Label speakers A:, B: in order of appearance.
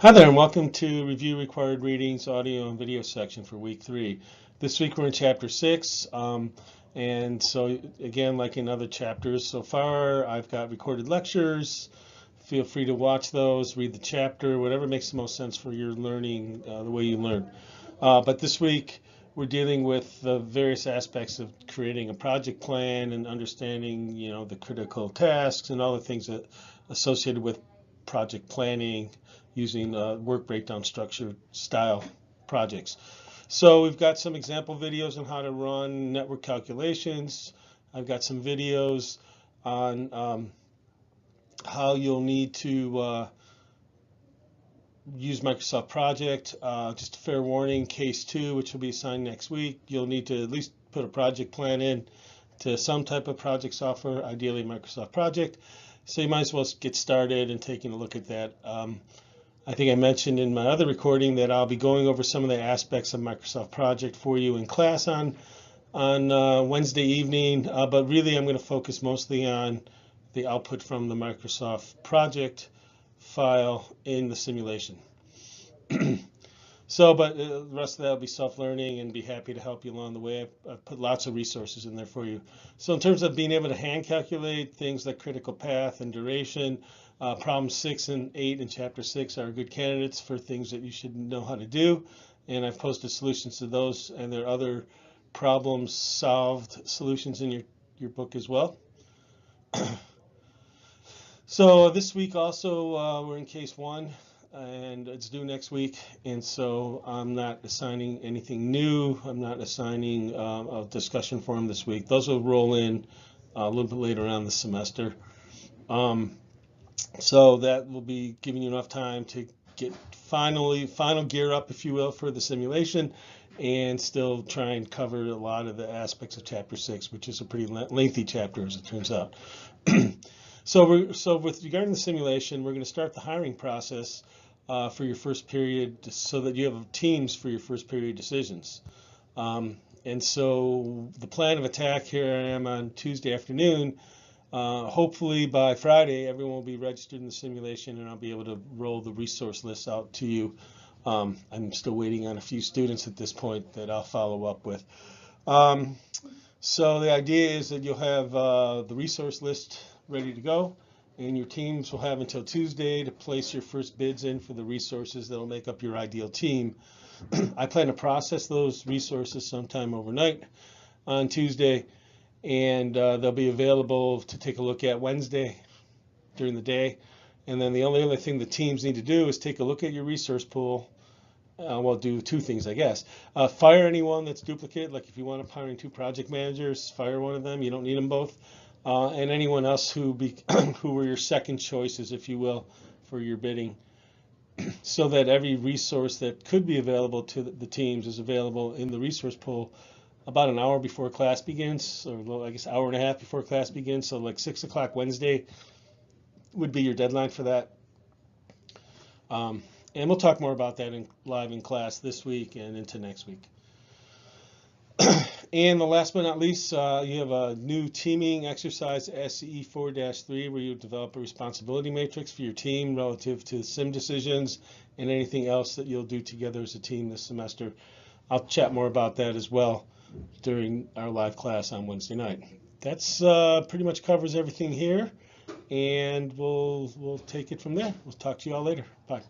A: Hi there, and welcome to Review Required Readings audio and video section for week 3. This week we're in chapter 6, and so again, like in other chapters so far, I've got recorded lectures. Feel free to watch those, read the chapter, whatever makes the most sense for your learning, the way you learn. But this week we're dealing with the various aspects of creating a project plan and understanding, the critical tasks and all the things that associated with project planning using work breakdown structure style projects. So we've got some example videos on how to run network calculations. I've got some videos on how you'll need to use Microsoft Project. Just a fair warning, case 2, which will be assigned next week, you'll need to at least put a project plan in to some type of project software, ideally Microsoft Project. So you might as well get started and taking a look at that. I think I mentioned in my other recording that I'll be going over some of the aspects of Microsoft Project for you in class on Wednesday evening, but really I'm going to focus mostly on the output from the Microsoft Project file in the simulation. But the rest of that will be self-learning and be happy to help you along the way. I've put lots of resources in there for you. So in terms of being able to hand calculate things like critical path and duration, problems 6 and 8 in chapter 6 are good candidates for things that you should know how to do. And I've posted solutions to those, and there are other problems solved solutions in your book as well. So this week also we're in case 1. And it's due next week, and so I'm not assigning anything new. I'm not assigning a discussion forum this week. Those will roll in a little bit later on the semester. So that will be giving you enough time to get final gear up, if you will, for the simulation, and still try and cover a lot of the aspects of chapter 6, which is a pretty lengthy chapter, as it turns out. So with regarding the simulation, we're going to start the hiring process for your first period, so that you have teams for your first period decisions. And so the plan of attack, here I am on Tuesday afternoon. Hopefully by Friday, everyone will be registered in the simulation, and I'll be able to roll the resource list out to you. I'm still waiting on a few students at this point that I'll follow up with. So the idea is that you'll have the resource list ready to go, and your teams will have until Tuesday to place your first bids in for the resources that will make up your ideal team. I plan to process those resources sometime overnight on Tuesday, and they'll be available to take a look at Wednesday during the day. And then the only other thing the teams need to do is take a look at your resource pool. Well, do 2 things, I guess. Fire anyone that's duplicate. Like if you want to hire 2 project managers, fire one of them. You don't need them both. And anyone else who were your second choices, if you will, for your bidding, so that every resource that could be available to the teams is available in the resource pool about an hour before class begins, or I guess hour and a half before class begins. So like 6 o'clock Wednesday would be your deadline for that. And we'll talk more about that live in class this week and into next week. And the last but not least, you have a new teaming exercise, SE 4-3, where you develop a responsibility matrix for your team relative to sim decisions and anything else that you'll do together as a team this semester. I'll chat more about that as well during our live class on Wednesday night. That's pretty much covers everything here, and we'll take it from there. We'll talk to you all later. Bye.